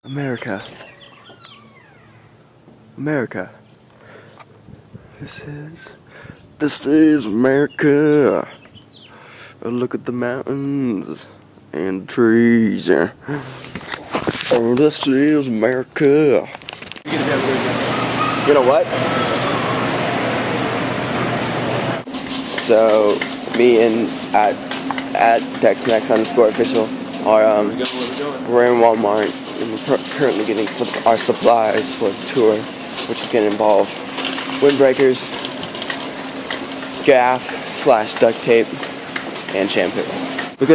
America. America. This is America. Look at the mountains and the trees. Oh, this is America. You know what? So, me and at Tex-Mex_official are we're in Walmart and we're currently getting our supplies for the tour, which is going to involve windbreakers, gaff/duct tape, and shampoo. Look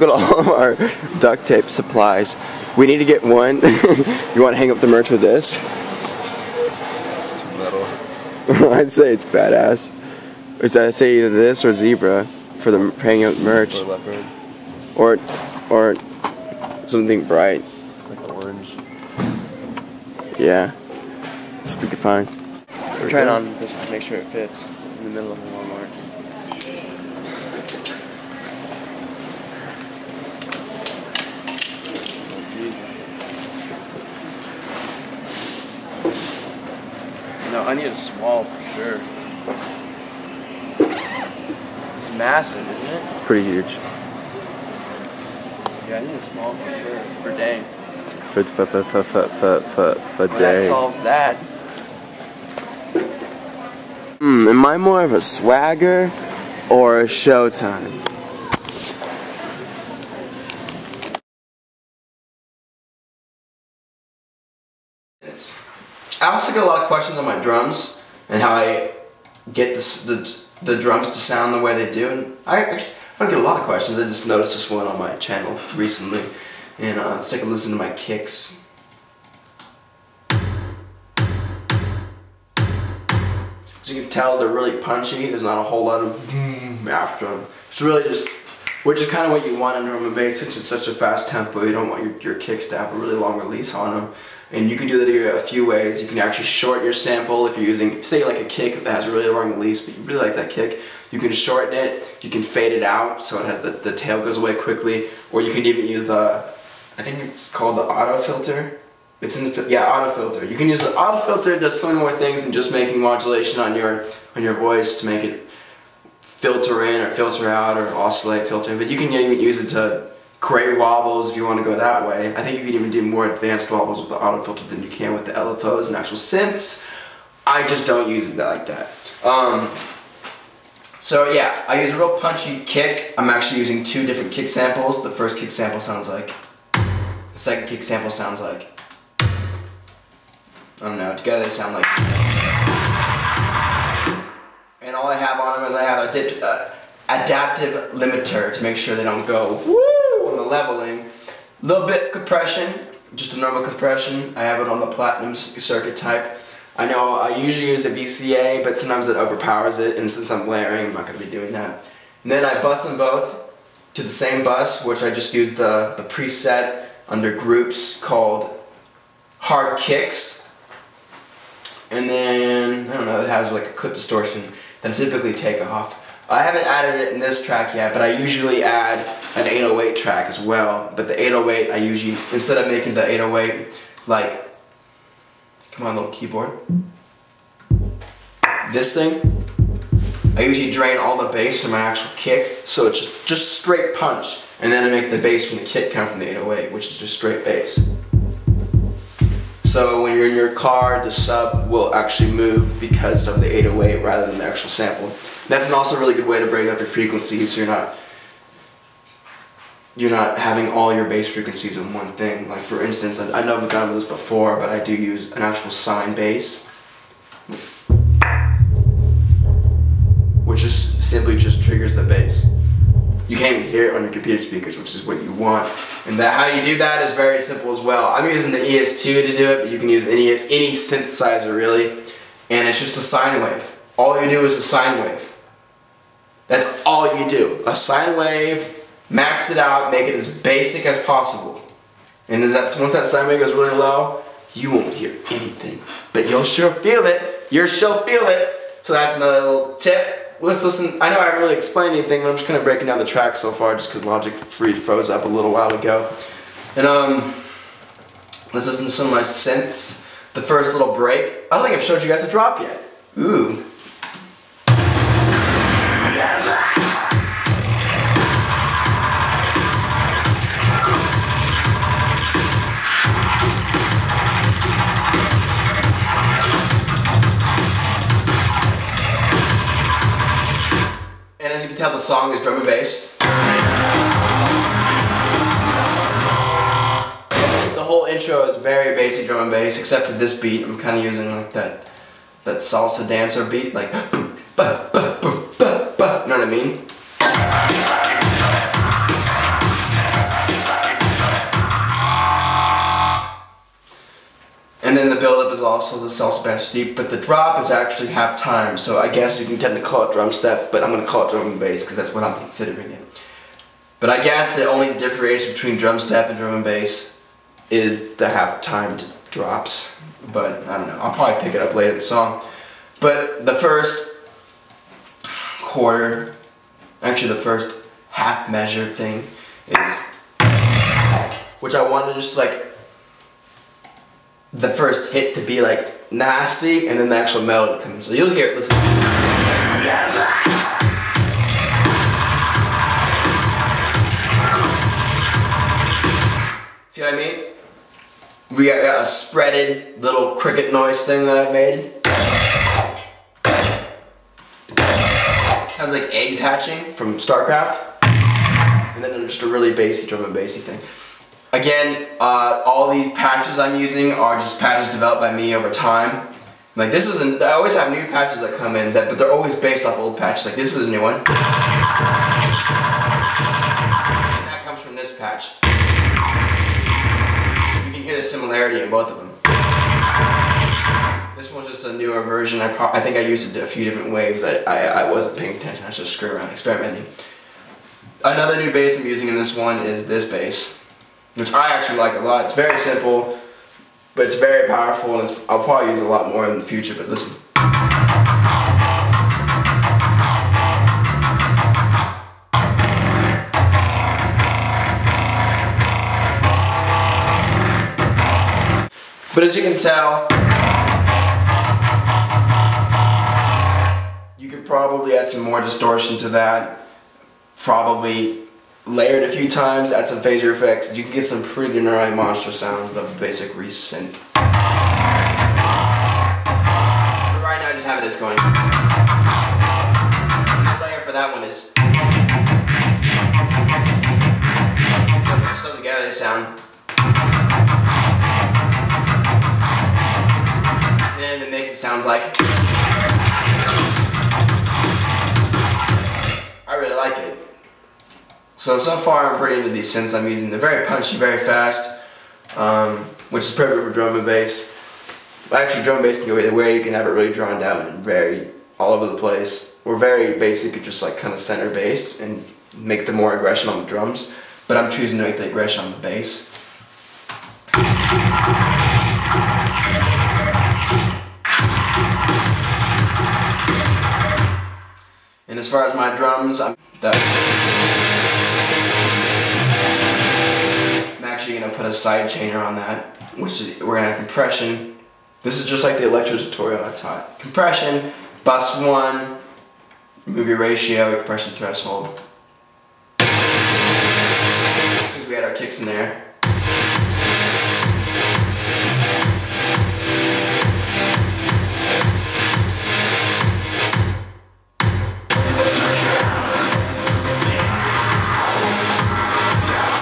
at all of our duct tape supplies. We need to get one. You want to hang up the merch with this? It's too metal. I'd say it's badass. I say either this or zebra for the hanging up merch. Or leopard. Or something bright. It's like orange. Yeah. This would be fine. We're trying on this to make sure it fits in the middle of the Walmart. No, I need a small for sure. It's massive, isn't it? It's pretty huge. Yeah, I need a small for sure. For dang. For That solves that. Am I more of a swagger or a showtime? I also get a lot of questions on my drums and how I get the drums to sound the way they do. And I don't get a lot of questions. I just noticed this one on my channel recently, and let's take a listen to my kicks. As you can tell, they're really punchy. There's not a whole lot of after them. It's really which is kind of what you want in drum and bass. Since it's such a fast tempo, you don't want your kicks to have a really long release on them. And you can do that a few ways. You can actually shorten your sample if you're using, say, like a kick that has a really long release, but you really like that kick. You can shorten it. You can fade it out so it has the tail goes away quickly. Or you can even use the, I think it's called the auto filter. It's in the auto filter. You can use the auto filter. It does so many more things than just making modulation on your voice to make it filter in or filter out or oscillate filter in. But you can even use it to create wobbles if you want to go that way. I think you can even do more advanced wobbles with the auto filter than you can with the LFOs and actual synths. I just don't use it like that. So yeah, I use a real punchy kick. I'm actually using two different kick samples. The first kick sample sounds like, the second kick sample sounds like, I don't know, together they sound like, and all I have on them is I have a adaptive limiter to make sure they don't go woo on the leveling. A little bit compression, just a normal compression. I have it on the platinum circuit type. I know I usually use a VCA, but sometimes it overpowers it, and since I'm layering, I'm not going to be doing that. And then I bus them both to the same bus, which I just use the preset under groups called hard kicks. And then, I don't know, it has like a clip distortion that I typically take off. I haven't added it in this track yet, but I usually add an 808 track as well. But the 808, I usually, instead of making the 808 like, come on little keyboard, this thing, I usually drain all the bass from my actual kick, so it's just straight punch. And then I make the bass from the kick come from the 808, which is just straight bass. So when you're in your car, the sub will actually move because of the 808 rather than the actual sample. That's also a really good way to break up your frequencies, so you're not having all your bass frequencies in one thing. Like for instance, I know we've gone over this before, but I do use an actual sine bass, which just simply just triggers the bass. You can't even hear it on your computer speakers, which is what you want. And how you do that is very simple as well. I'm using the ES2 to do it, but you can use any synthesizer really. And it's just a sine wave. All you do is a sine wave. That's all you do. A sine wave, max it out, make it as basic as possible. And once that sine wave goes really low, you won't hear anything. But you'll sure feel it. You'll sure feel it. So that's another little tip. Let's listen. I know I haven't really explained anything, but I'm just kind of breaking down the track so far just because Logic froze up a little while ago. And Let's listen to some of my synths. The first little break. I don't think I've showed you guys the drop yet. Ooh. And as you can tell, the song is drum and bass. The whole intro is very basic drum and bass, except for this beat. I'm kind of using like that salsa dancer beat, like boom, ba, ba, boom, ba, ba. You know what I mean? And then the build-up is also the salsa bass steep, but the drop is actually half time, so I guess you can technically call it drum step, but I'm going to call it drum and bass because that's what I'm considering it. But I guess the only differentiation between drum step and drum and bass is the half-timed drops. But I don't know, I'll probably pick it up later in the song. But the first quarter, actually the first half measure thing is, which I wanted to just like the first hit to be like nasty and then the actual melody come in. So you'll hear it, listen. See what I mean? We got a spreaded little cricket noise thing that I made. Sounds like eggs hatching from StarCraft. And then just a really bassy drum and bassy thing. Again, all these patches I'm using are just patches developed by me over time. Like this isn't, I always have new patches that come in, but they're always based off old patches. Like this is a new one. And that comes from this patch. You can hear the similarity in both of them. This one's just a newer version. I think I used it a few different ways. I wasn't paying attention. I was just screwing around, experimenting. Another new bass I'm using in this one is this bass, which I actually like a lot. It's very simple, but it's very powerful, and I'll probably use it a lot more in the future, but listen. But as you can tell, you could probably add some more distortion to that, probably layer it a few times, add some phaser effects. You can get some pretty gnarly monster sounds of the basic resynth. But right now, just have it as going. The layer for that one is so together they sound. And then in the mix, it sounds like. I really like it. So far I'm pretty into these synths I'm using. They're very punchy, very fast, which is perfect for drum and bass. Actually, drum and bass can go either way. You can have it really drawn down and very all over the place. Or very basic, just like kind of center based and make the more aggression on the drums. But I'm choosing to make the aggression on the bass. And as far as my drums, I'm actually going to put a side chainer on that, which is, we're going to have compression. This is just like the electro tutorial I taught. Compression, bus 1, remove your ratio, compression threshold. As soon as we had our kicks in there,